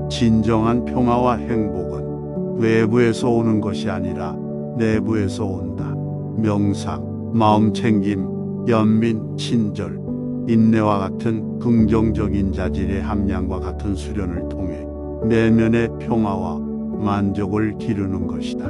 진정한 평화와 행복은 외부에서 오는 것이 아니라 내부에서 온다. 명상, 마음챙김, 연민, 친절, 인내와 같은 긍정적인 자질의 함량과 같은 수련을 통해 내면의 평화와 만족을 기르는 것이다.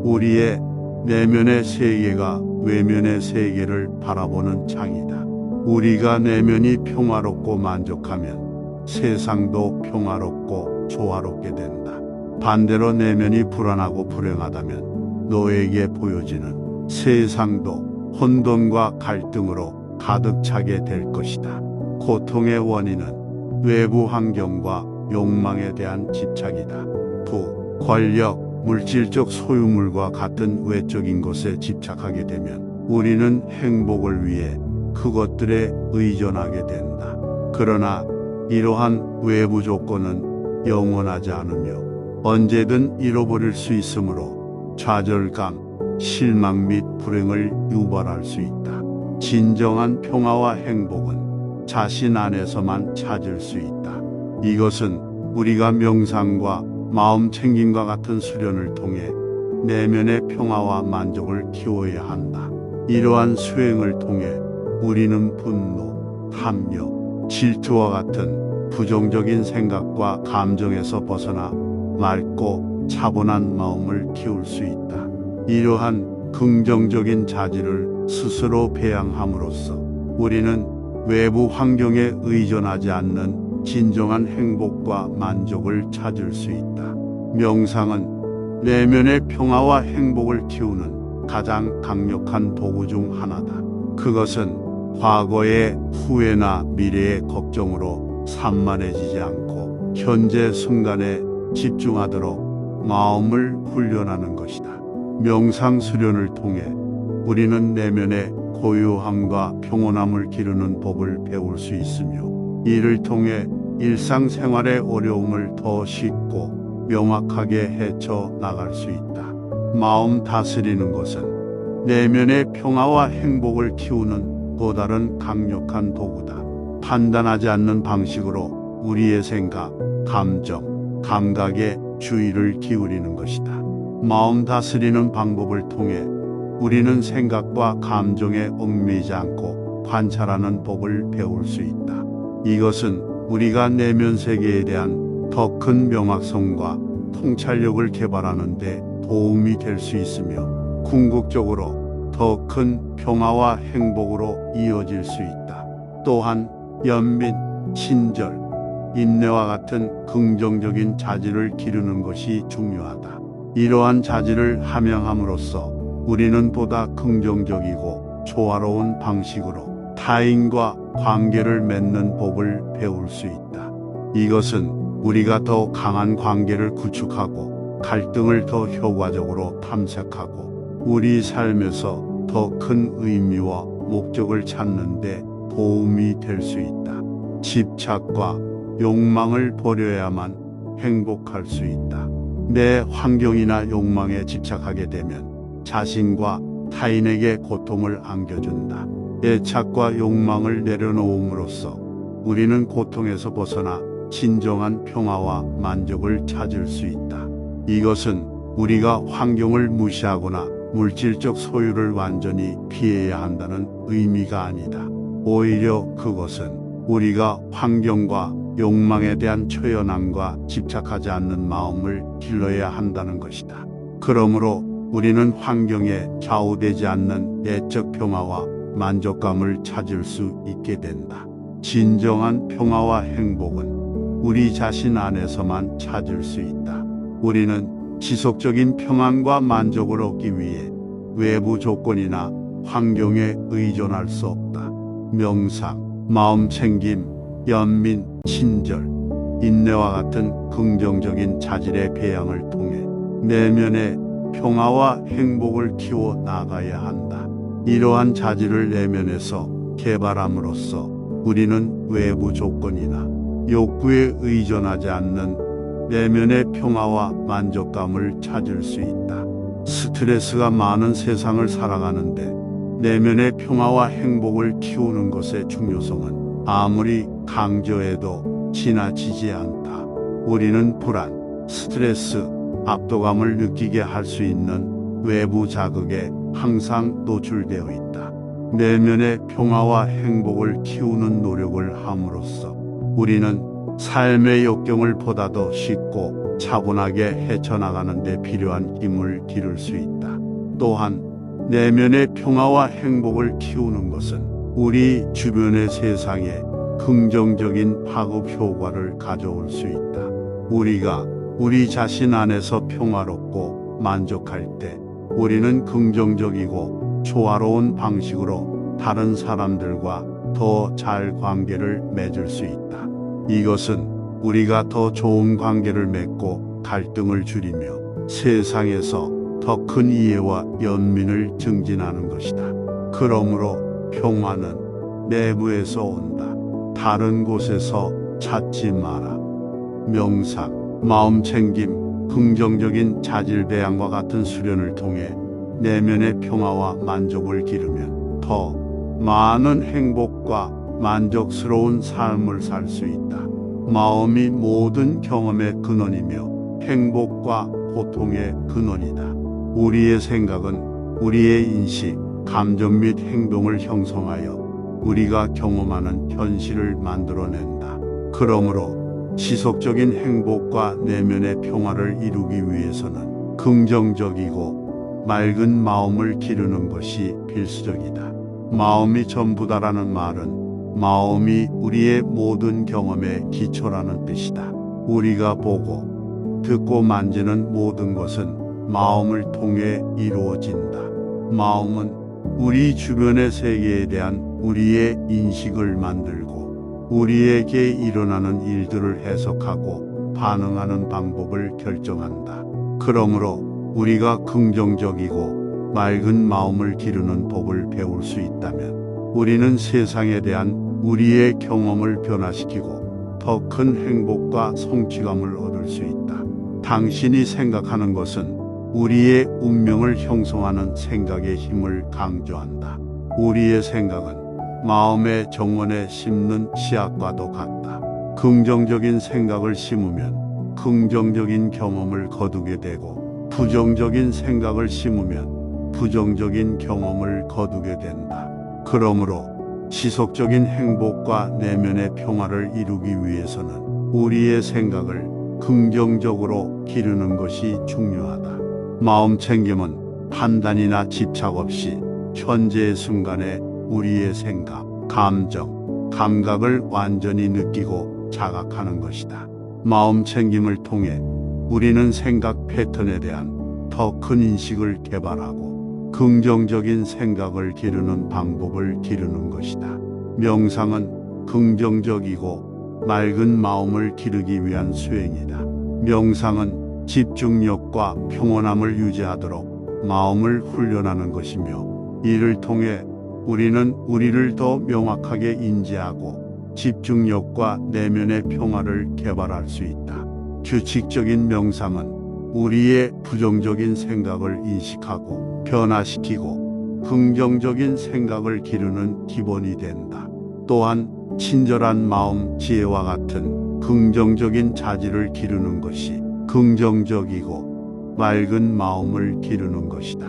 우리의 내면의 세계가 외면의 세계를 바라보는 창이다. 우리가 내면이 평화롭고 만족하면 세상도 평화롭고 조화롭게 된다. 반대로 내면이 불안하고 불행하다면 너에게 보여지는 세상도 혼돈과 갈등으로 가득 차게 될 것이다. 고통의 원인은 외부 환경과 욕망에 대한 집착이다. 부, 권력, 물질적 소유물과 같은 외적인 것에 집착하게 되면 우리는 행복을 위해 그것들에 의존하게 된다. 그러나 이러한 외부 조건은 영원하지 않으며 언제든 잃어버릴 수 있으므로 좌절감, 실망 및 불행을 유발할 수 있다. 진정한 평화와 행복은 자신 안에서만 찾을 수 있다. 이것은 우리가 명상과 마음 챙김과 같은 수련을 통해 내면의 평화와 만족을 키워야 한다. 이러한 수행을 통해 우리는 분노, 탐욕, 질투와 같은 부정적인 생각과 감정에서 벗어나 맑고 차분한 마음을 키울 수 있다. 이러한 긍정적인 자질을 스스로 배양함으로써 우리는 외부 환경에 의존하지 않는 진정한 행복과 만족을 찾을 수 있다. 명상은 내면의 평화와 행복을 키우는 가장 강력한 도구 중 하나다. 그것은 과거의 후회나 미래의 걱정으로 산만해지지 않고 현재 순간에 집중하도록 마음을 훈련하는 것이다. 명상 수련을 통해 우리는 내면의 고요함과 평온함을 기르는 법을 배울 수 있으며 이를 통해 일상생활의 어려움을 더 쉽고 명확하게 헤쳐 나갈 수 있다. 마음 다스리는 것은 내면의 평화와 행복을 키우는 또 다른 강력한 도구다. 판단하지 않는 방식으로 우리의 생각, 감정, 감각에 주의를 기울이는 것이다. 마음 다스리는 방법을 통해 우리는 생각과 감정에 얽매이지 않고 관찰하는 법을 배울 수 있다. 이것은 우리가 내면 세계에 대한 더 큰 명확성과 통찰력을 개발하는 데 도움이 될 수 있으며 궁극적으로 더 큰 평화와 행복으로 이어질 수 있다. 또한 연민, 친절, 인내와 같은 긍정적인 자질을 기르는 것이 중요하다. 이러한 자질을 함양함으로써 우리는 보다 긍정적이고 조화로운 방식으로 타인과 관계를 맺는 법을 배울 수 있다. 이것은 우리가 더 강한 관계를 구축하고 갈등을 더 효과적으로 탐색하고 우리 삶에서 더 큰 의미와 목적을 찾는 데 도움이 될 수 있다. 집착과 욕망을 버려야만 행복할 수 있다. 내 환경이나 욕망에 집착하게 되면 자신과 타인에게 고통을 안겨준다. 애착과 욕망을 내려놓음으로써 우리는 고통에서 벗어나 진정한 평화와 만족을 찾을 수 있다. 이것은 우리가 환경을 무시하거나 물질적 소유를 완전히 피해야 한다는 의미가 아니다. 오히려 그것은 우리가 환경과 욕망에 대한 초연함과 집착하지 않는 마음을 길러야 한다는 것이다. 그러므로 우리는 환경에 좌우되지 않는 내적 평화와 만족감을 찾을 수 있게 된다. 진정한 평화와 행복은 우리 자신 안에서만 찾을 수 있다. 우리는 지속적인 평안과 만족을 얻기 위해 외부 조건이나 환경에 의존할 수 없다. 명상, 마음챙김, 연민, 친절, 인내와 같은 긍정적인 자질의 배양을 통해 내면의 평화와 행복을 키워 나가야 한다. 이러한 자질을 내면에서 개발함으로써 우리는 외부 조건이나 욕구에 의존하지 않는 내면의 평화와 만족감을 찾을 수 있다. 스트레스가 많은 세상을 살아가는데 내면의 평화와 행복을 키우는 것의 중요성은 아무리 강조해도 지나치지 않다. 우리는 불안, 스트레스, 압도감을 느끼게 할 수 있는 외부 자극에 항상 노출되어 있다. 내면의 평화와 행복을 키우는 노력을 함으로써 우리는 삶의 역경을 보다 더 쉽고 차분하게 헤쳐나가는 데 필요한 힘을 기를 수 있다. 또한 내면의 평화와 행복을 키우는 것은 우리 주변의 세상에 긍정적인 파급 효과를 가져올 수 있다. 우리가 우리 자신 안에서 평화롭고 만족할 때 우리는 긍정적이고 조화로운 방식으로 다른 사람들과 더 잘 관계를 맺을 수 있다. 이것은 우리가 더 좋은 관계를 맺고 갈등을 줄이며 세상에서 더 큰 이해와 연민을 증진하는 것이다. 그러므로 평화는 내부에서 온다. 다른 곳에서 찾지 마라. 명상, 마음챙김, 긍정적인 자질배양과 같은 수련을 통해 내면의 평화와 만족을 기르면 더 많은 행복과 만족스러운 삶을 살 수 있다. 마음이 모든 경험의 근원이며 행복과 고통의 근원이다. 우리의 생각은 우리의 인식, 감정 및 행동을 형성하여 우리가 경험하는 현실을 만들어낸다. 그러므로 지속적인 행복과 내면의 평화를 이루기 위해서는 긍정적이고 맑은 마음을 기르는 것이 필수적이다. 마음이 전부다라는 말은 마음이 우리의 모든 경험의 기초라는 뜻이다. 우리가 보고 듣고 만지는 모든 것은 마음을 통해 이루어진다. 마음은 우리 주변의 세계에 대한 우리의 인식을 만들고 우리에게 일어나는 일들을 해석하고 반응하는 방법을 결정한다. 그러므로 우리가 긍정적이고 맑은 마음을 기르는 법을 배울 수 있다면 우리는 세상에 대한 우리의 경험을 변화시키고 더 큰 행복과 성취감을 얻을 수 있다. 당신이 생각하는 것은 우리의 운명을 형성하는 생각의 힘을 강조한다. 우리의 생각은 마음의 정원에 심는 씨앗과도 같다. 긍정적인 생각을 심으면 긍정적인 경험을 거두게 되고 부정적인 생각을 심으면 부정적인 경험을 거두게 된다. 그러므로 지속적인 행복과 내면의 평화를 이루기 위해서는 우리의 생각을 긍정적으로 기르는 것이 중요하다. 마음챙김은 판단이나 집착 없이 현재의 순간에 우리의 생각, 감정, 감각을 완전히 느끼고 자각하는 것이다. 마음챙김을 통해 우리는 생각 패턴에 대한 더 큰 인식을 개발하고 긍정적인 생각을 기르는 방법을 기르는 것이다. 명상은 긍정적이고 맑은 마음을 기르기 위한 수행이다. 명상은 집중력과 평온함을 유지하도록 마음을 훈련하는 것이며 이를 통해 우리는 우리를 더 명확하게 인지하고 집중력과 내면의 평화를 개발할 수 있다. 규칙적인 명상은 우리의 부정적인 생각을 인식하고 변화시키고 긍정적인 생각을 기르는 기본이 된다. 또한 친절한 마음, 지혜와 같은 긍정적인 자질을 기르는 것이 긍정적이고 맑은 마음을 기르는 것이다.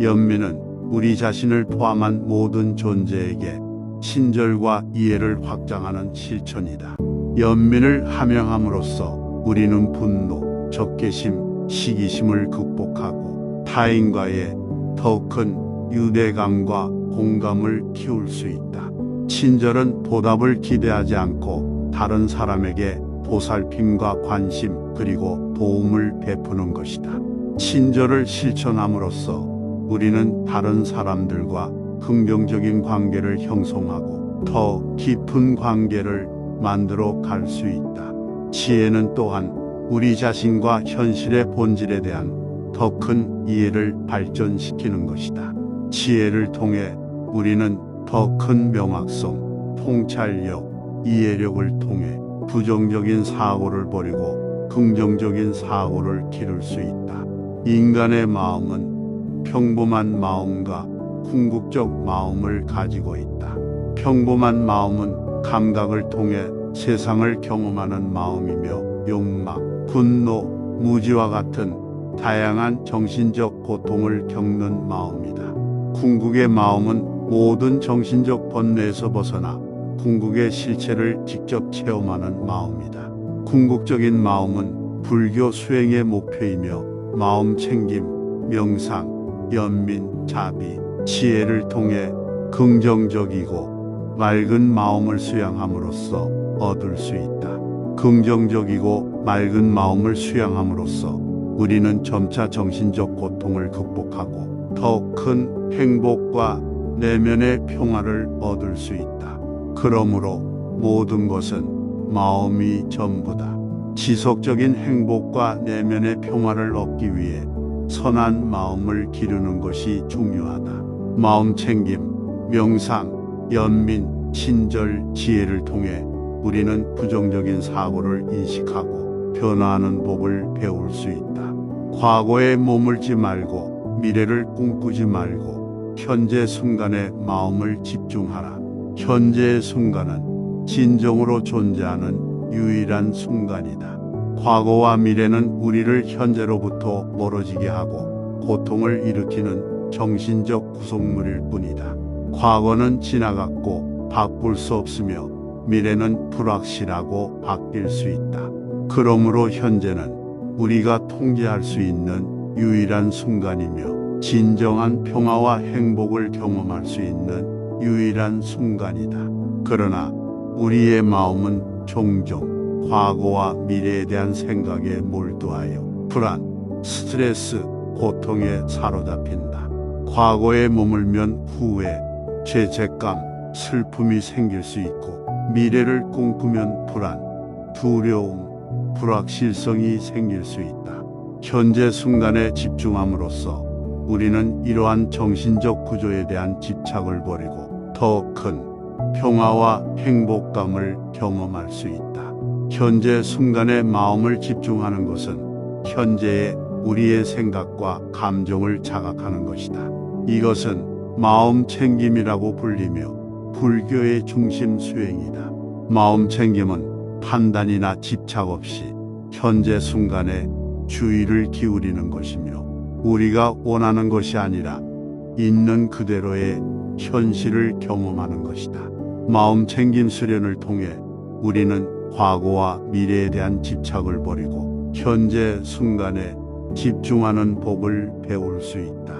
연민은 우리 자신을 포함한 모든 존재에게 친절과 이해를 확장하는 실천이다. 연민을 함양함으로써 우리는 분노, 적개심, 시기심을 극복하고 타인과의 더 큰 유대감과 공감을 키울 수 있다. 친절은 보답을 기대하지 않고 다른 사람에게 보살핌과 관심 그리고 도움을 베푸는 것이다. 친절을 실천함으로써 우리는 다른 사람들과 긍정적인 관계를 형성하고 더 깊은 관계를 만들어 갈 수 있다. 지혜는 또한 우리 자신과 현실의 본질에 대한 더 큰 이해를 발전시키는 것이다. 지혜를 통해 우리는 더 큰 명확성, 통찰력, 이해력을 통해 부정적인 사고를 버리고 긍정적인 사고를 기를 수 있다. 인간의 마음은 평범한 마음과 궁극적 마음을 가지고 있다. 평범한 마음은 감각을 통해 세상을 경험하는 마음이며 욕망, 분노, 무지와 같은 다양한 정신적 고통을 겪는 마음이다. 궁극의 마음은 모든 정신적 번뇌에서 벗어나 궁극의 실체를 직접 체험하는 마음이다. 궁극적인 마음은 불교 수행의 목표이며 마음 챙김, 명상, 연민, 자비, 지혜를 통해 긍정적이고 맑은 마음을 수양함으로써 얻을 수 있다. 긍정적이고 맑은 마음을 수양함으로써 우리는 점차 정신적 고통을 극복하고 더 큰 행복과 내면의 평화를 얻을 수 있다. 그러므로 모든 것은 마음이 전부다. 지속적인 행복과 내면의 평화를 얻기 위해 선한 마음을 기르는 것이 중요하다. 마음 챙김, 명상, 연민, 친절, 지혜를 통해 우리는 부정적인 사고를 인식하고 변화하는 법을 배울 수 있다. 과거에 머물지 말고 미래를 꿈꾸지 말고 현재 순간에 마음을 집중하라. 현재의 순간은 진정으로 존재하는 유일한 순간이다. 과거와 미래는 우리를 현재로부터 멀어지게 하고 고통을 일으키는 정신적 구속물일 뿐이다. 과거는 지나갔고 바꿀 수 없으며 미래는 불확실하고 바뀔 수 있다. 그러므로 현재는 우리가 통제할 수 있는 유일한 순간이며 진정한 평화와 행복을 경험할 수 있는 유일한 순간이다. 그러나 우리의 마음은 종종 과거와 미래에 대한 생각에 몰두하여 불안, 스트레스, 고통에 사로잡힌다. 과거에 머물면 후회, 죄책감, 슬픔이 생길 수 있고 미래를 꿈꾸면 불안, 두려움, 불확실성이 생길 수 있다. 현재 순간에 집중함으로써 우리는 이러한 정신적 구조에 대한 집착을 버리고 더 큰 평화와 행복감을 경험할 수 있다. 현재 순간에 마음을 집중하는 것은 현재의 우리의 생각과 감정을 자각하는 것이다. 이것은 마음 챙김이라고 불리며 불교의 중심 수행이다. 마음 챙김은 판단이나 집착 없이 현재 순간에 주의를 기울이는 것이며 우리가 원하는 것이 아니라 있는 그대로의 현실을 경험하는 것이다. 마음 챙김 수련을 통해 우리는 과거와 미래에 대한 집착을 버리고 현재 순간에 집중하는 법을 배울 수 있다.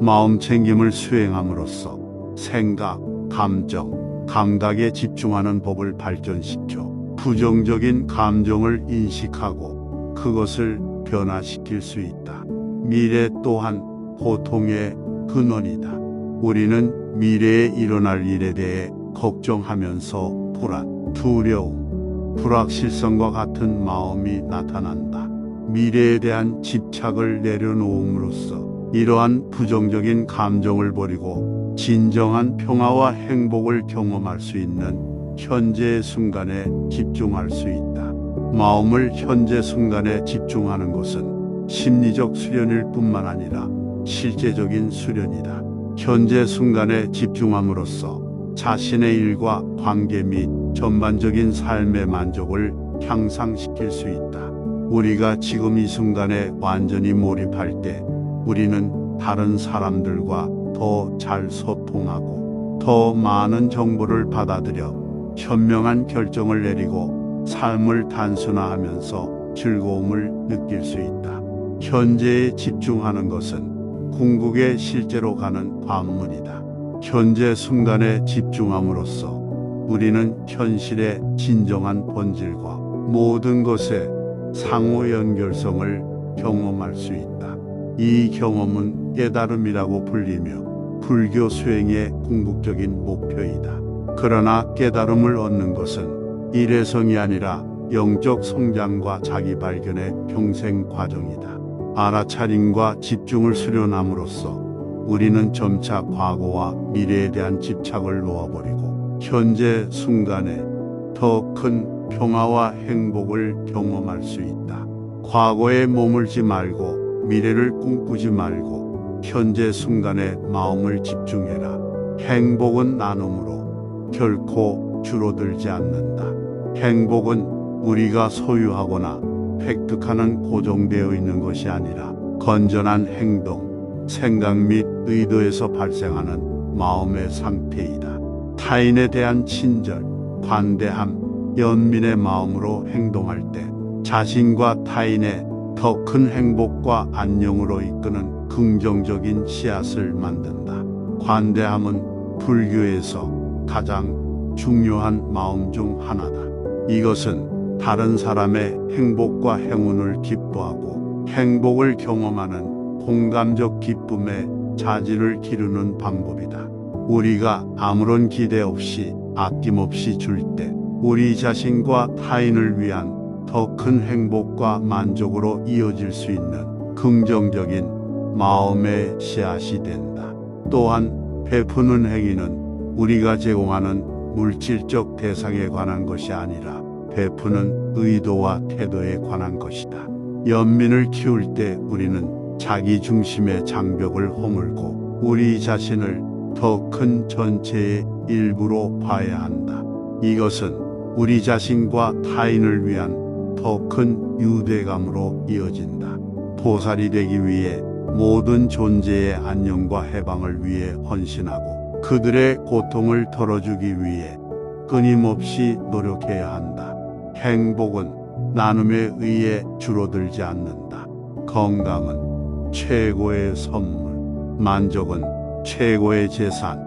마음 챙김을 수행함으로써 생각, 감정, 감각에 집중하는 법을 발전시켜 부정적인 감정을 인식하고 그것을 변화시킬 수 있다. 미래 또한 고통의 근원이다. 우리는 미래에 일어날 일에 대해 걱정하면서 불안, 두려움, 불확실성과 같은 마음이 나타난다. 미래에 대한 집착을 내려놓음으로써 이러한 부정적인 감정을 버리고 진정한 평화와 행복을 경험할 수 있는 현재의 순간에 집중할 수 있다. 마음을 현재 순간에 집중하는 것은 심리적 수련일 뿐만 아니라 실제적인 수련이다. 현재 순간에 집중함으로써 자신의 일과 관계 및 전반적인 삶의 만족을 향상시킬 수 있다. 우리가 지금 이 순간에 완전히 몰입할 때 우리는 다른 사람들과 더 잘 소통하고 더 많은 정보를 받아들여 현명한 결정을 내리고 삶을 단순화하면서 즐거움을 느낄 수 있다. 현재에 집중하는 것은 궁극의 실제로 가는 관문이다. 현재 순간에 집중함으로써 우리는 현실의 진정한 본질과 모든 것의 상호 연결성을 경험할 수 있다. 이 경험은 깨달음이라고 불리며 불교 수행의 궁극적인 목표이다. 그러나 깨달음을 얻는 것은 일회성이 아니라 영적 성장과 자기 발견의 평생 과정이다. 알아차림과 집중을 수련함으로써 우리는 점차 과거와 미래에 대한 집착을 놓아버리고 현재 순간에 더 큰 평화와 행복을 경험할 수 있다. 과거에 머물지 말고 미래를 꿈꾸지 말고 현재 순간에 마음을 집중해라. 행복은 나눔으로 결코 줄어들지 않는다. 행복은 우리가 소유하거나 획득하는 고정되어 있는 것이 아니라 건전한 행동, 생각 및 의도에서 발생하는 마음의 상태이다. 타인에 대한 친절, 관대함, 연민의 마음으로 행동할 때 자신과 타인의 더 큰 행복과 안녕으로 이끄는 긍정적인 씨앗을 만든다. 관대함은 불교에서 가장 중요한 마음 중 하나다. 이것은 다른 사람의 행복과 행운을 기뻐하고 행복을 경험하는 공감적 기쁨의 자질을 기르는 방법이다. 우리가 아무런 기대 없이 아낌없이 줄 때 우리 자신과 타인을 위한 더 큰 행복과 만족으로 이어질 수 있는 긍정적인 마음의 씨앗이 된다. 또한 베푸는 행위는 우리가 제공하는 물질적 대상에 관한 것이 아니라 베푸는 의도와 태도에 관한 것이다. 연민을 키울 때 우리는 자기 중심의 장벽을 허물고 우리 자신을 더 큰 전체의 일부로 봐야 한다. 이것은 우리 자신과 타인을 위한 더 큰 유대감으로 이어진다. 보살이 되기 위해 모든 존재의 안녕과 해방을 위해 헌신하고 그들의 고통을 덜어주기 위해 끊임없이 노력해야 한다. 행복은 나눔에 의해 줄어들지 않는다. 건강은 최고의 선물, 만족은 최고의 재산,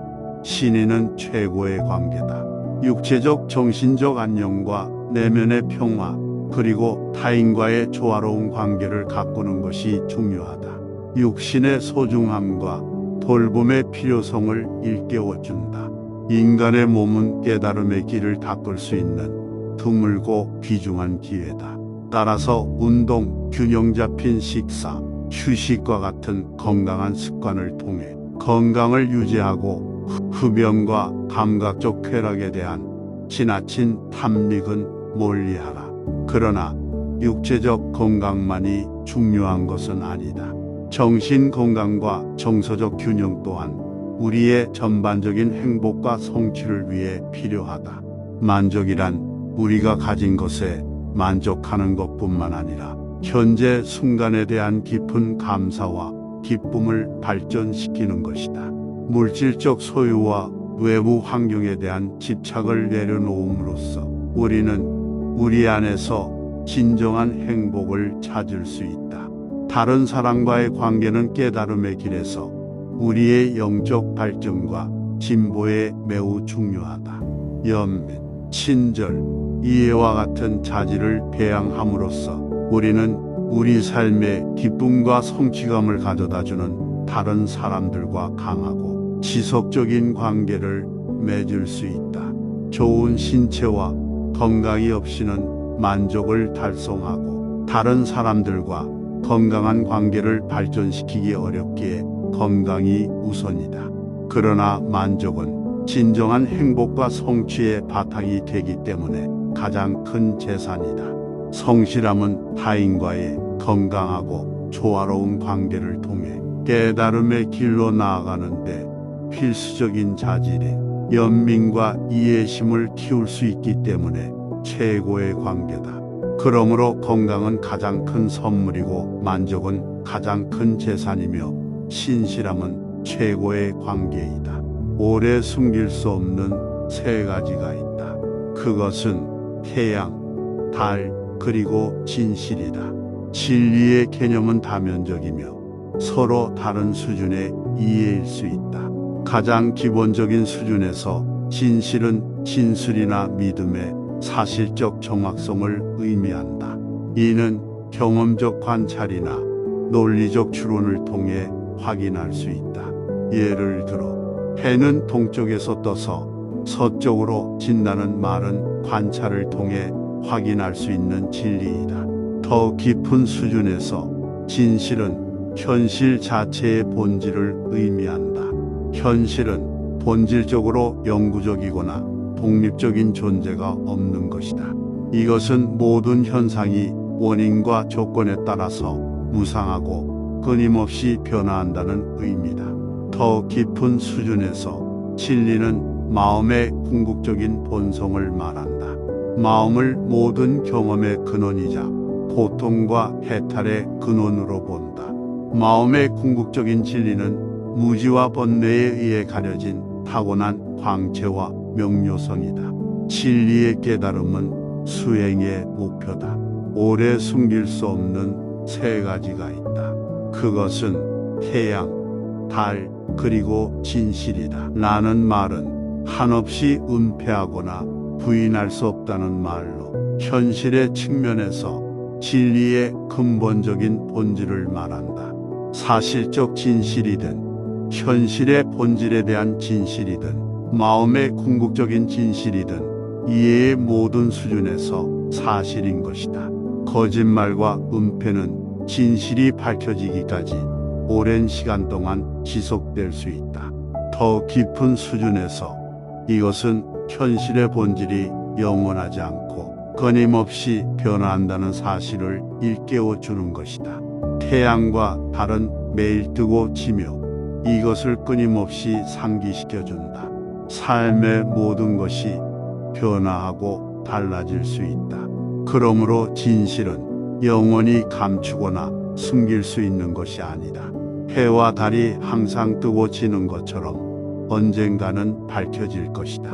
신의는 최고의 관계다. 육체적, 정신적 안녕과 내면의 평화, 그리고 타인과의 조화로운 관계를 가꾸는 것이 중요하다. 육신의 소중함과 돌봄의 필요성을 일깨워준다. 인간의 몸은 깨달음의 길을 닦을 수 있는 드물고 귀중한 기회다. 따라서 운동, 균형 잡힌 식사, 휴식과 같은 건강한 습관을 통해 건강을 유지하고 흡연과 감각적 쾌락에 대한 지나친 탐닉은 멀리하라. 그러나 육체적 건강만이 중요한 것은 아니다. 정신 건강과 정서적 균형 또한 우리의 전반적인 행복과 성취를 위해 필요하다. 만족이란 우리가 가진 것에 만족하는 것뿐만 아니라 현재 순간에 대한 깊은 감사와 기쁨을 발전시키는 것이다. 물질적 소유와 외부 환경에 대한 집착을 내려놓음으로써 우리는 우리 안에서 진정한 행복을 찾을 수 있다. 다른 사람과의 관계는 깨달음의 길에서 우리의 영적 발전과 진보에 매우 중요하다. 연민, 친절, 이해와 같은 자질을 배양함으로써 우리는 우리 삶에 기쁨과 성취감을 가져다주는 다른 사람들과 강하고 지속적인 관계를 맺을 수 있다. 좋은 신체와 건강이 없이는 만족을 달성하고 다른 사람들과 건강한 관계를 발전시키기 어렵기에 건강이 우선이다. 그러나 만족은 진정한 행복과 성취의 바탕이 되기 때문에 가장 큰 재산이다. 성실함은 타인과의 건강하고 조화로운 관계를 통해 깨달음의 길로 나아가는데 필수적인 자질인 연민과 이해심을 키울 수 있기 때문에 최고의 관계다. 그러므로 건강은 가장 큰 선물이고 만족은 가장 큰 재산이며 신실함은 최고의 관계이다. 오래 숨길 수 없는 세 가지가 있다. 그것은 태양, 달, 그리고 진실이다. 진리의 개념은 다면적이며 서로 다른 수준의 이해일 수 있다. 가장 기본적인 수준에서 진실은 진술이나 믿음의 사실적 정확성을 의미한다. 이는 경험적 관찰이나 논리적 추론을 통해 확인할 수 있다. 예를 들어 해는 동쪽에서 떠서 서쪽으로 진다는 말은 관찰을 통해 확인할 수 있는 진리이다. 더 깊은 수준에서 진실은 현실 자체의 본질을 의미한다. 현실은 본질적으로 영구적이거나 독립적인 존재가 없는 것이다. 이것은 모든 현상이 원인과 조건에 따라서 무상하고 끊임없이 변화한다는 의미다. 더 깊은 수준에서 진리는 마음의 궁극적인 본성을 말한다. 마음을 모든 경험의 근원이자 고통과 해탈의 근원으로 본다. 마음의 궁극적인 진리는 무지와 번뇌에 의해 가려진 타고난 광채와 명료성이다. 진리의 깨달음은 수행의 목표다. 오래 숨길 수 없는 세 가지가 있다. 그것은 태양, 달, 그리고 진실이다. 라는 말은 한없이 은폐하거나 부인할 수 없다는 말로 현실의 측면에서 진리의 근본적인 본질을 말한다. 사실적 진실이든 현실의 본질에 대한 진실이든 마음의 궁극적인 진실이든 이해의 모든 수준에서 사실인 것이다. 거짓말과 은폐는 진실이 밝혀지기까지 오랜 시간 동안 지속될 수 있다. 더 깊은 수준에서 이것은 현실의 본질이 영원하지 않고 끊임없이 변화한다는 사실을 일깨워 주는 것이다. 태양과 달은 매일 뜨고 지며 이것을 끊임없이 상기시켜 준다. 삶의 모든 것이 변화하고 달라질 수 있다. 그러므로 진실은 영원히 감추거나 숨길 수 있는 것이 아니다. 해와 달이 항상 뜨고 지는 것처럼 언젠가는 밝혀질 것이다.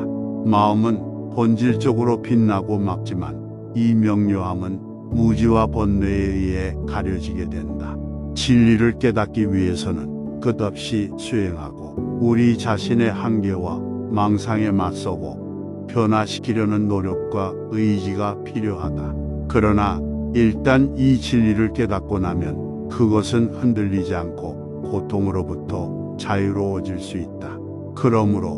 마음은 본질적으로 빛나고 맑지만 이 명료함은 무지와 번뇌에 의해 가려지게 된다. 진리를 깨닫기 위해서는 끝없이 수행하고 우리 자신의 한계와 망상에 맞서고 변화시키려는 노력과 의지가 필요하다. 그러나 일단 이 진리를 깨닫고 나면 그것은 흔들리지 않고 고통으로부터 자유로워질 수 있다. 그러므로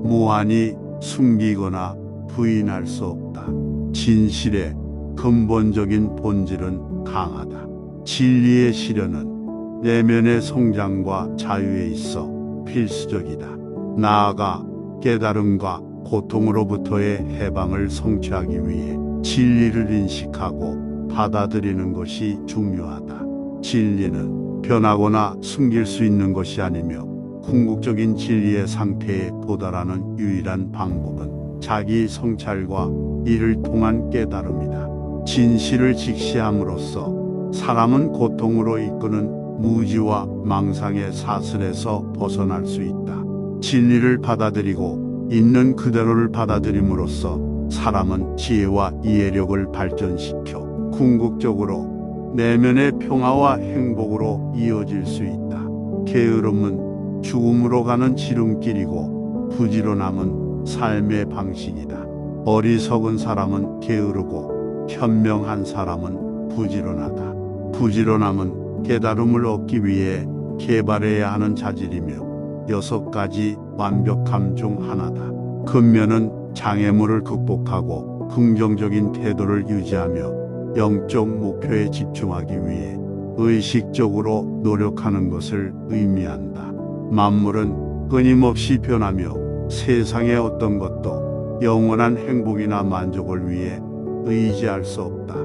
무한히 숨기거나 부인할 수 없다. 진실의 근본적인 본질은 강하다. 진리의 실현은 내면의 성장과 자유에 있어 필수적이다. 나아가 깨달음과 고통으로부터의 해방을 성취하기 위해 진리를 인식하고 받아들이는 것이 중요하다. 진리는 변하거나 숨길 수 있는 것이 아니며 궁극적인 진리의 상태에 도달하는 유일한 방법은 자기 성찰과 이를 통한 깨달음이다. 진실을 직시함으로써 사람은 고통으로 이끄는 무지와 망상의 사슬에서 벗어날 수 있다. 진리를 받아들이고 있는 그대로를 받아들임으로써 사람은 지혜와 이해력을 발전시켜 궁극적으로 내면의 평화와 행복으로 이어질 수 있다. 게으름은 죽음으로 가는 지름길이고 부지런함은 삶의 방식이다. 어리석은 사람은 게으르고 현명한 사람은 부지런하다. 부지런함은 깨달음을 얻기 위해 개발해야 하는 자질이며 6가지 완벽함 중 하나다. 근면은 장애물을 극복하고 긍정적인 태도를 유지하며 영적 목표에 집중하기 위해 의식적으로 노력하는 것을 의미한다. 만물은 끊임없이 변하며 세상의 어떤 것도 영원한 행복이나 만족을 위해 의지할 수 없다.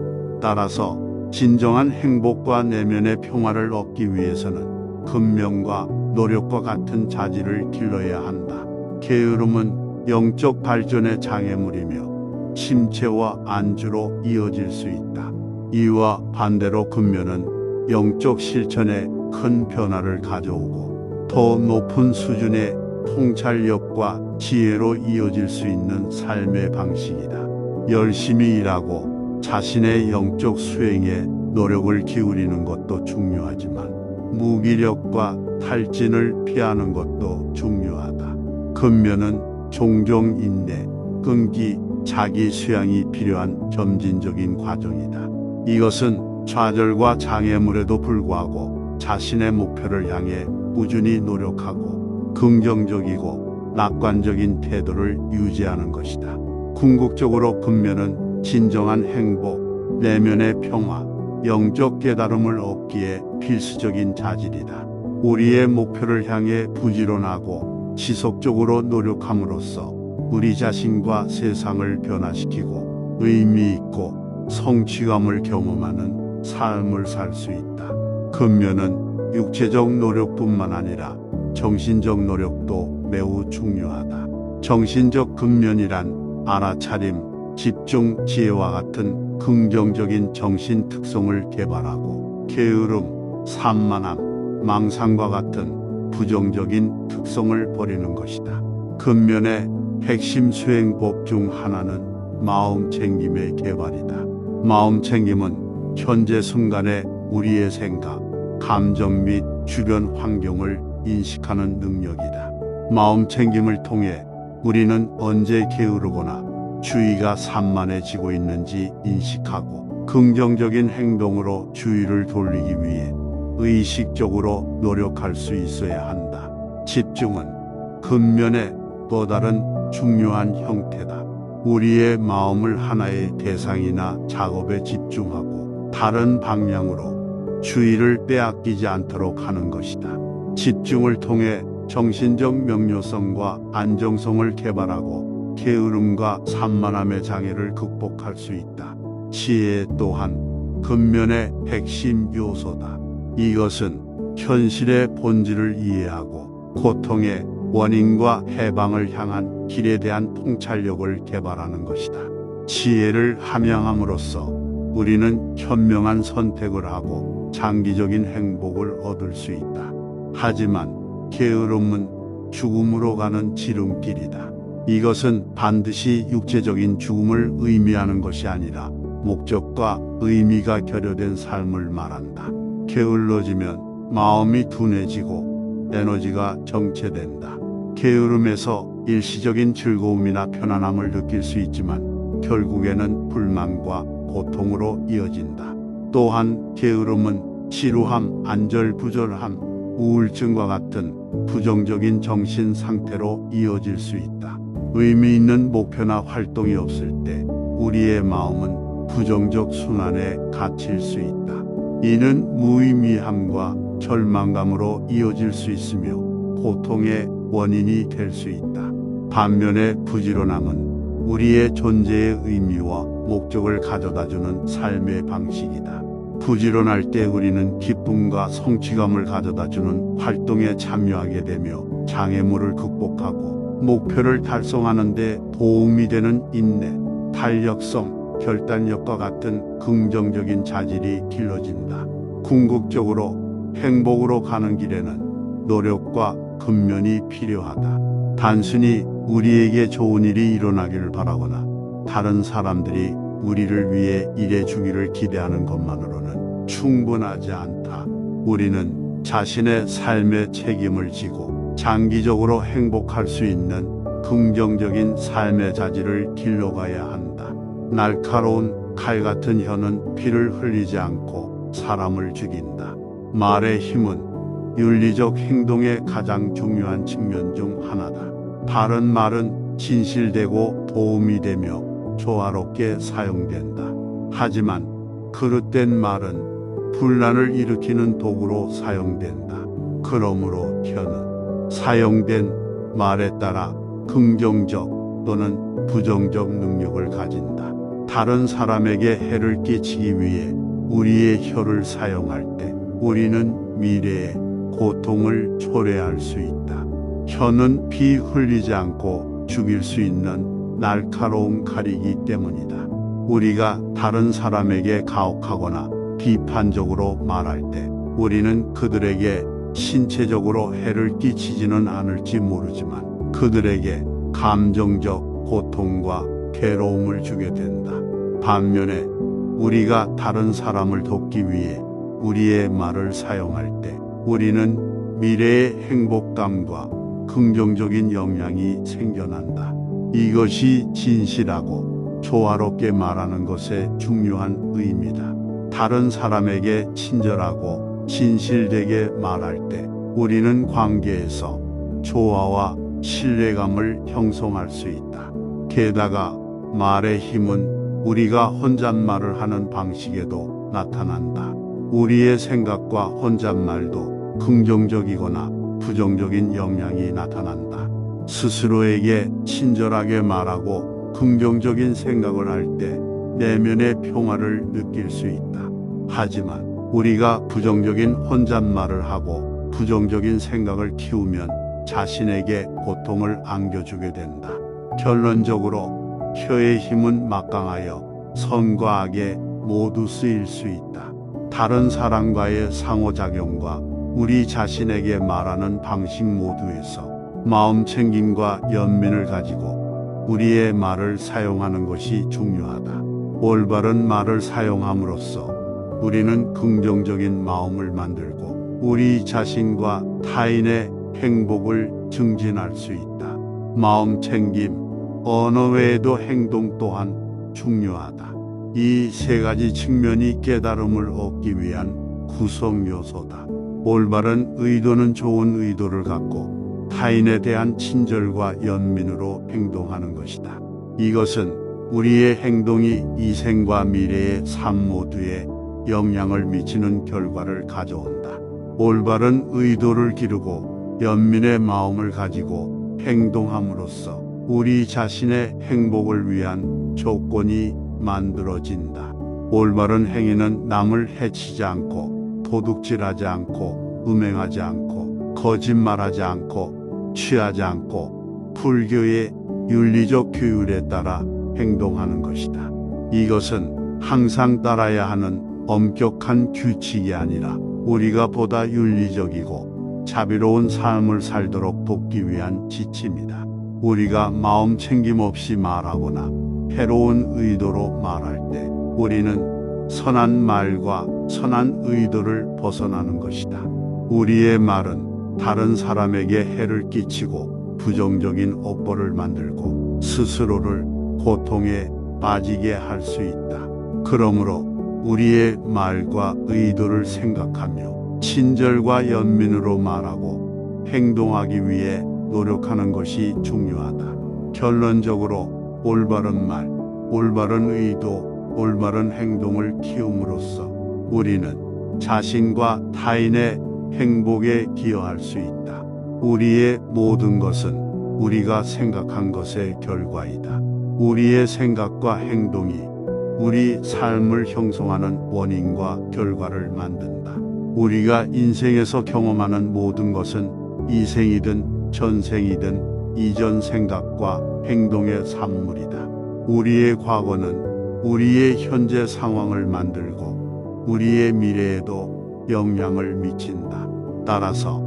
따라서 진정한 행복과 내면의 평화를 얻기 위해서는 근면과 노력과 같은 자질을 길러야 한다. 게으름은 영적 발전의 장애물이며 침체와 안주로 이어질 수 있다. 이와 반대로 근면은 영적 실천에 큰 변화를 가져오고 더 높은 수준의 통찰력과 지혜로 이어질 수 있는 삶의 방식이다. 열심히 일하고 자신의 영적 수행에 노력을 기울이는 것도 중요하지만 무기력과 탈진을 피하는 것도 중요하다. 근면은 종종 인내, 끈기, 자기 수양이 필요한 점진적인 과정이다. 이것은 좌절과 장애물에도 불구하고 자신의 목표를 향해 꾸준히 노력하고 긍정적이고 낙관적인 태도를 유지하는 것이다. 궁극적으로 근면은 진정한 행복, 내면의 평화, 영적 깨달음을 얻기에 필수적인 자질이다. 우리의 목표를 향해 부지런하고 지속적으로 노력함으로써 우리 자신과 세상을 변화시키고 의미 있고 성취감을 경험하는 삶을 살 수 있다. 근면은 육체적 노력뿐만 아니라 정신적 노력도 매우 중요하다. 정신적 근면이란 알아차림, 집중, 지혜와 같은 긍정적인 정신 특성을 개발하고 게으름, 산만함, 망상과 같은 부정적인 특성을 버리는 것이다. 근면의 핵심 수행법 중 하나는 마음 챙김의 개발이다. 마음 챙김은 현재 순간의 우리의 생각, 감정 및 주변 환경을 인식하는 능력이다. 마음 챙김을 통해 우리는 언제 게으르거나 주의가 산만해지고 있는지 인식하고 긍정적인 행동으로 주의를 돌리기 위해 의식적으로 노력할 수 있어야 한다. 집중은 근면의 또 다른 중요한 형태다. 우리의 마음을 하나의 대상이나 작업에 집중하고 다른 방향으로 주의를 빼앗기지 않도록 하는 것이다. 집중을 통해 정신적 명료성과 안정성을 개발하고 게으름과 산만함의 장애를 극복할 수 있다. 지혜 또한 근면의 핵심 요소다. 이것은 현실의 본질을 이해하고 고통의 원인과 해방을 향한 길에 대한 통찰력을 개발하는 것이다. 지혜를 함양함으로써 우리는 현명한 선택을 하고 장기적인 행복을 얻을 수 있다. 하지만 게으름은 죽음으로 가는 지름길이다. 이것은 반드시 육체적인 죽음을 의미하는 것이 아니라 목적과 의미가 결여된 삶을 말한다. 게을러지면 마음이 둔해지고 에너지가 정체된다. 게으름에서 일시적인 즐거움이나 편안함을 느낄 수 있지만 결국에는 불만과 고통으로 이어진다. 또한 게으름은 지루함, 안절부절함, 우울증과 같은 부정적인 정신 상태로 이어질 수 있다. 의미 있는 목표나 활동이 없을 때 우리의 마음은 부정적 순환에 갇힐 수 있다. 이는 무의미함과 절망감으로 이어질 수 있으며 고통의 원인이 될 수 있다. 반면에 부지런함은 우리의 존재의 의미와 목적을 가져다주는 삶의 방식이다. 부지런할 때 우리는 기쁨과 성취감을 가져다주는 활동에 참여하게 되며 장애물을 극복하고 목표를 달성하는 데 도움이 되는 인내, 탄력성, 결단력과 같은 긍정적인 자질이 길러진다. 궁극적으로 행복으로 가는 길에는 노력과 근면이 필요하다. 단순히 우리에게 좋은 일이 일어나기를 바라거나 다른 사람들이 우리를 위해 일해 주기를 기대하는 것만으로는 충분하지 않다. 우리는 자신의 삶의 책임을 지고 장기적으로 행복할 수 있는 긍정적인 삶의 자질을 길러가야 한다. 날카로운 칼 같은 혀는 피를 흘리지 않고 사람을 죽인다. 말의 힘은 윤리적 행동의 가장 중요한 측면 중 하나다. 바른 말은 진실되고 도움이 되며 조화롭게 사용된다. 하지만 그릇된 말은 분란을 일으키는 도구로 사용된다. 그러므로 혀는 사용된 말에 따라 긍정적 또는 부정적 능력을 가진다. 다른 사람에게 해를 끼치기 위해 우리의 혀를 사용할 때 우리는 미래에 고통을 초래할 수 있다. 혀는 피 흘리지 않고 죽일 수 있는 날카로운 칼이기 때문이다. 우리가 다른 사람에게 가혹하거나 비판적으로 말할 때 우리는 그들에게 신체적으로 해를 끼치지는 않을지 모르지만 그들에게 감정적 고통과 괴로움을 주게 된다. 반면에 우리가 다른 사람을 돕기 위해 우리의 말을 사용할 때 우리는 미래의 행복감과 긍정적인 영향이 생겨난다. 이것이 진실하고 조화롭게 말하는 것의 중요한 의미다. 다른 사람에게 친절하고 진실되게 말할 때 우리는 관계에서 조화와 신뢰감을 형성할 수 있다. 게다가 말의 힘은 우리가 혼잣말을 하는 방식에도 나타난다. 우리의 생각과 혼잣말도 긍정적이거나 부정적인 영향이 나타난다. 스스로에게 친절하게 말하고 긍정적인 생각을 할 때 내면의 평화를 느낄 수 있다. 하지만 우리가 부정적인 혼잣말을 하고 부정적인 생각을 키우면 자신에게 고통을 안겨주게 된다. 결론적으로 혀의 힘은 막강하여 선과 악에 모두 쓰일 수 있다. 다른 사람과의 상호작용과 우리 자신에게 말하는 방식 모두에서 마음 챙김과 연민을 가지고 우리의 말을 사용하는 것이 중요하다. 올바른 말을 사용함으로써 우리는 긍정적인 마음을 만들고 우리 자신과 타인의 행복을 증진할 수 있다. 마음 챙김, 언어 외에도 행동 또한 중요하다. 이 세 가지 측면이 깨달음을 얻기 위한 구성 요소다. 올바른 의도는 좋은 의도를 갖고 타인에 대한 친절과 연민으로 행동하는 것이다. 이것은 우리의 행동이 이생과 미래의 삶 모두에 영향을 미치는 결과를 가져온다. 올바른 의도를 기르고 연민의 마음을 가지고 행동함으로써 우리 자신의 행복을 위한 조건이 만들어진다. 올바른 행위는 남을 해치지 않고 도둑질하지 않고 음행하지 않고 거짓말하지 않고 취하지 않고 불교의 윤리적 규율에 따라 행동하는 것이다. 이것은 항상 따라야 하는 엄격한 규칙이 아니라 우리가 보다 윤리적이고 자비로운 삶을 살도록 돕기 위한 지침이다. 우리가 마음 챙김 없이 말하거나 해로운 의도로 말할 때 우리는 선한 말과 선한 의도를 벗어나는 것이다. 우리의 말은 다른 사람에게 해를 끼치고 부정적인 업보를 만들고 스스로를 고통에 빠지게 할 수 있다. 그러므로 우리의 말과 의도를 생각하며 친절과 연민으로 말하고 행동하기 위해 노력하는 것이 중요하다. 결론적으로 올바른 말, 올바른 의도, 올바른 행동을 키움으로써 우리는 자신과 타인의 행복에 기여할 수 있다. 우리의 모든 것은 우리가 생각한 것의 결과이다. 우리의 생각과 행동이 우리 삶을 형성하는 원인과 결과를 만든다. 우리가 인생에서 경험하는 모든 것은 이생이든 전생이든 이전 생각과 행동의 산물이다. 우리의 과거는 우리의 현재 상황을 만들고 우리의 미래에도 영향을 미친다. 따라서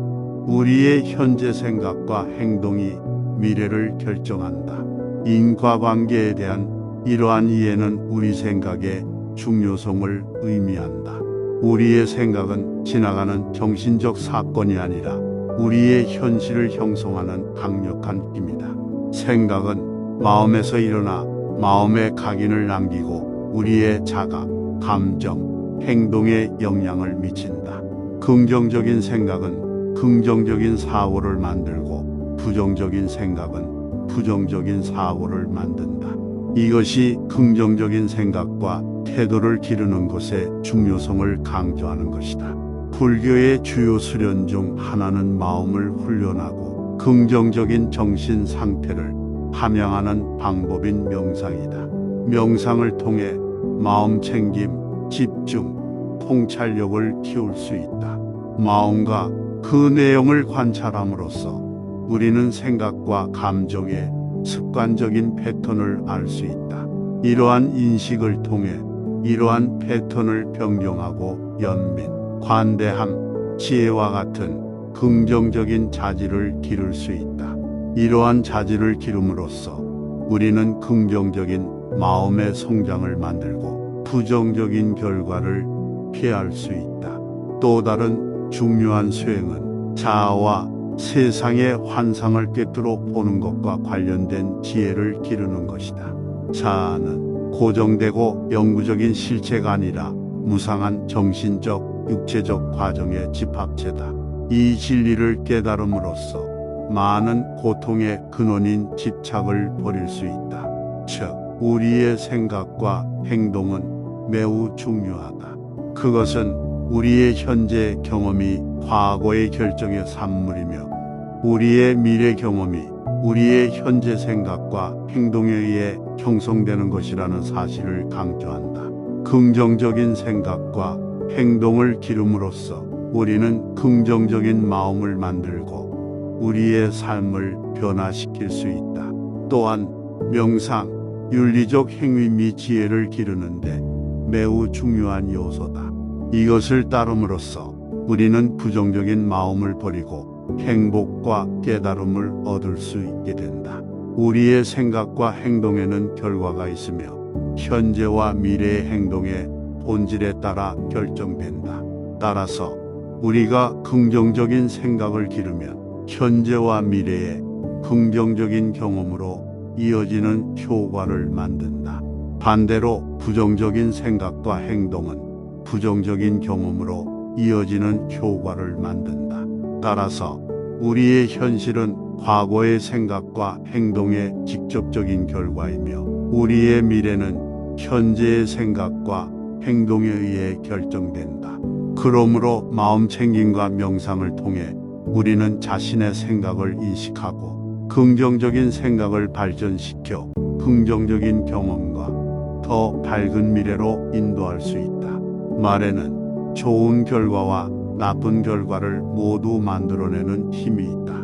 우리의 현재 생각과 행동이 미래를 결정한다. 인과관계에 대한 이러한 이해는 우리 생각의 중요성을 의미한다. 우리의 생각은 지나가는 정신적 사건이 아니라 우리의 현실을 형성하는 강력한 힘이다. 생각은 마음에서 일어나 마음의 각인을 남기고 우리의 자각, 감정, 행동에 영향을 미친다. 긍정적인 생각은 긍정적인 사고를 만들고 부정적인 생각은 부정적인 사고를 만든다. 이것이 긍정적인 생각과 태도를 기르는 것의 중요성을 강조하는 것이다. 불교의 주요 수련 중 하나는 마음을 훈련하고 긍정적인 정신 상태를 함양하는 방법인 명상이다. 명상을 통해 마음 챙김, 집중, 통찰력을 키울 수 있다. 마음과 그 내용을 관찰함으로써 우리는 생각과 감정의 습관적인 패턴을 알 수 있다. 이러한 인식을 통해 이러한 패턴을 변경하고 연민, 관대함, 지혜와 같은 긍정적인 자질을 기를 수 있다. 이러한 자질을 기름으로써 우리는 긍정적인 마음의 성장을 만들고 부정적인 결과를 피할 수 있다. 또 다른 중요한 수행은 자아와 세상의 환상을 꿰뚫어 보는 것과 관련된 지혜를 기르는 것이다. 자아는 고정되고 영구적인 실체가 아니라 무상한 정신적, 육체적 과정의 집합체다. 이 진리를 깨달음으로써 많은 고통의 근원인 집착을 버릴 수 있다. 즉, 우리의 생각과 행동은 매우 중요하다. 그것은 우리의 현재 경험이 과거의 결정의 산물이며 우리의 미래 경험이 우리의 현재 생각과 행동에 의해 형성되는 것이라는 사실을 강조한다. 긍정적인 생각과 행동을 기름으로써 우리는 긍정적인 마음을 만들고 우리의 삶을 변화시킬 수 있다. 또한 명상, 윤리적 행위 및 지혜를 기르는데 매우 중요한 요소다. 이것을 따름으로써 우리는 부정적인 마음을 버리고 행복과 깨달음을 얻을 수 있게 된다. 우리의 생각과 행동에는 결과가 있으며 현재와 미래의 행동의 본질에 따라 결정된다. 따라서 우리가 긍정적인 생각을 기르면 현재와 미래의 긍정적인 경험으로 이어지는 효과를 만든다. 반대로 부정적인 생각과 행동은 부정적인 경험으로 이어지는 효과를 만든다. 따라서 우리의 현실은 과거의 생각과 행동의 직접적인 결과이며 우리의 미래는 현재의 생각과 행동에 의해 결정된다. 그러므로 마음챙김과 명상을 통해 우리는 자신의 생각을 인식하고 긍정적인 생각을 발전시켜 긍정적인 경험과 더 밝은 미래로 인도할 수 있다. 말에는 좋은 결과와 나쁜 결과를 모두 만들어내는 힘이 있다.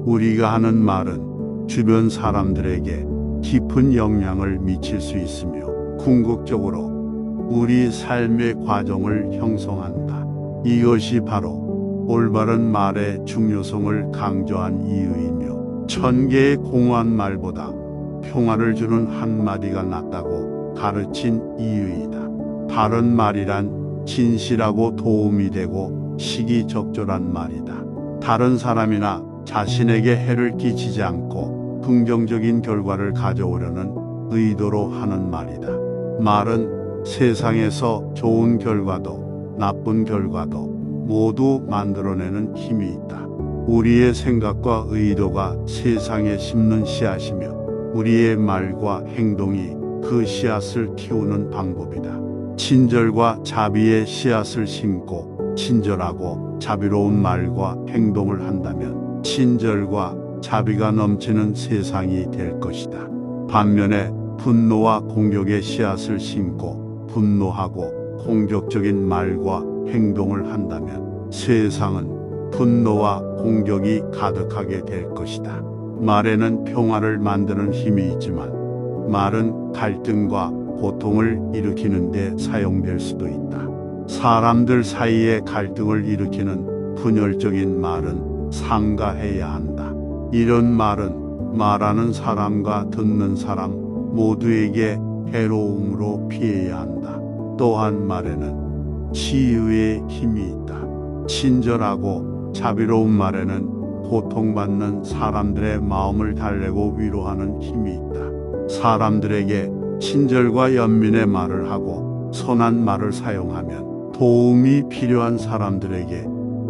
우리가 하는 말은 주변 사람들에게 깊은 영향을 미칠 수 있으며 궁극적으로 우리 삶의 과정을 형성한다. 이것이 바로 올바른 말의 중요성을 강조한 이유이며 1000개의 공허한 말보다 평화를 주는 한마디가 낫다고 가르친 이유이다. 바른 말이란 진실하고 도움이 되고 시기적절한 말이다. 다른 사람이나 자신에게 해를 끼치지 않고 긍정적인 결과를 가져오려는 의도로 하는 말이다. 말은 세상에서 좋은 결과도 나쁜 결과도 모두 만들어내는 힘이 있다. 우리의 생각과 의도가 세상에 심는 씨앗이며 우리의 말과 행동이 그 씨앗을 키우는 방법이다. 친절과 자비의 씨앗을 심고 친절하고 자비로운 말과 행동을 한다면 친절과 자비가 넘치는 세상이 될 것이다. 반면에 분노와 공격의 씨앗을 심고 분노하고 공격적인 말과 행동을 한다면 세상은 분노와 공격이 가득하게 될 것이다. 말에는 평화를 만드는 힘이 있지만 말은 갈등과 고통을 일으키는 데 사용될 수도 있다. 사람들 사이에 갈등을 일으키는 분열적인 말은 삼가해야 한다. 이런 말은 말하는 사람과 듣는 사람 모두에게 해로움으로 피해야 한다. 또한 말에는 치유의 힘이 있다. 친절하고 자비로운 말에는 고통받는 사람들의 마음을 달래고 위로하는 힘이 있다. 사람들에게 친절과 연민의 말을 하고 선한 말을 사용하면 도움이 필요한 사람들에게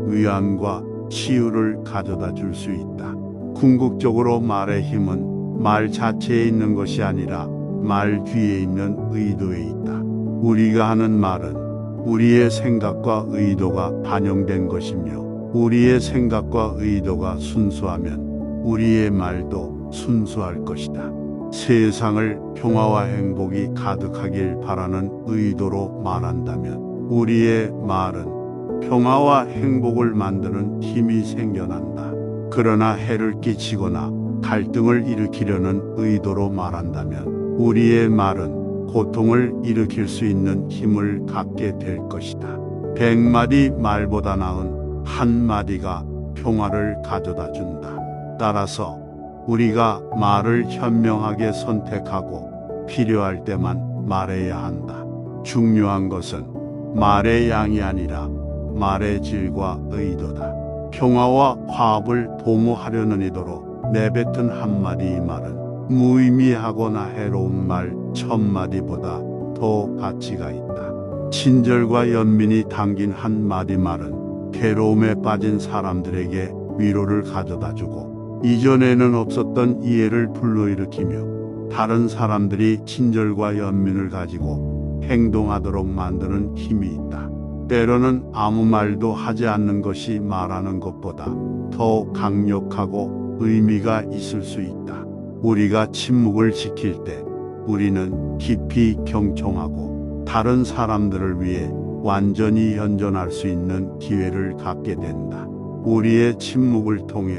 위안과 치유를 가져다 줄 수 있다. 궁극적으로 말의 힘은 말 자체에 있는 것이 아니라 말 뒤에 있는 의도에 있다. 우리가 하는 말은 우리의 생각과 의도가 반영된 것이며 우리의 생각과 의도가 순수하면 우리의 말도 순수할 것이다. 세상을 평화와 행복이 가득하길 바라는 의도로 말한다면 우리의 말은 평화와 행복을 만드는 힘이 생겨난다. 그러나 해를 끼치거나 갈등을 일으키려는 의도로 말한다면 우리의 말은 고통을 일으킬 수 있는 힘을 갖게 될 것이다. 100마디 말보다 나은 한마디가 평화를 가져다 준다. 따라서 우리가 말을 현명하게 선택하고 필요할 때만 말해야 한다. 중요한 것은 말의 양이 아니라 말의 질과 의도다. 평화와 화합을 도모하려는 의도로 내뱉은 한마디의 말은 무의미하거나 해로운 말 1000마디보다 더 가치가 있다. 친절과 연민이 담긴 한마디 말은 괴로움에 빠진 사람들에게 위로를 가져다주고 이전에는 없었던 이해를 불러일으키며 다른 사람들이 친절과 연민을 가지고 행동하도록 만드는 힘이 있다. 때로는 아무 말도 하지 않는 것이 말하는 것보다 더 강력하고 의미가 있을 수 있다. 우리가 침묵을 지킬 때 우리는 깊이 경청하고 다른 사람들을 위해 완전히 현존할 수 있는 기회를 갖게 된다. 우리의 침묵을 통해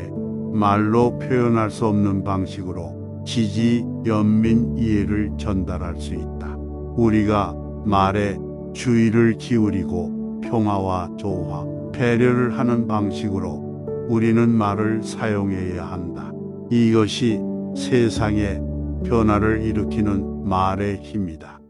말로 표현할 수 없는 방식으로 지지, 연민, 이해를 전달할 수 있다. 우리가 말에 주의를 기울이고 평화와 조화, 배려를 하는 방식으로 우리는 말을 사용해야 한다. 이것이 세상에 변화를 일으키는 말의 힘이다.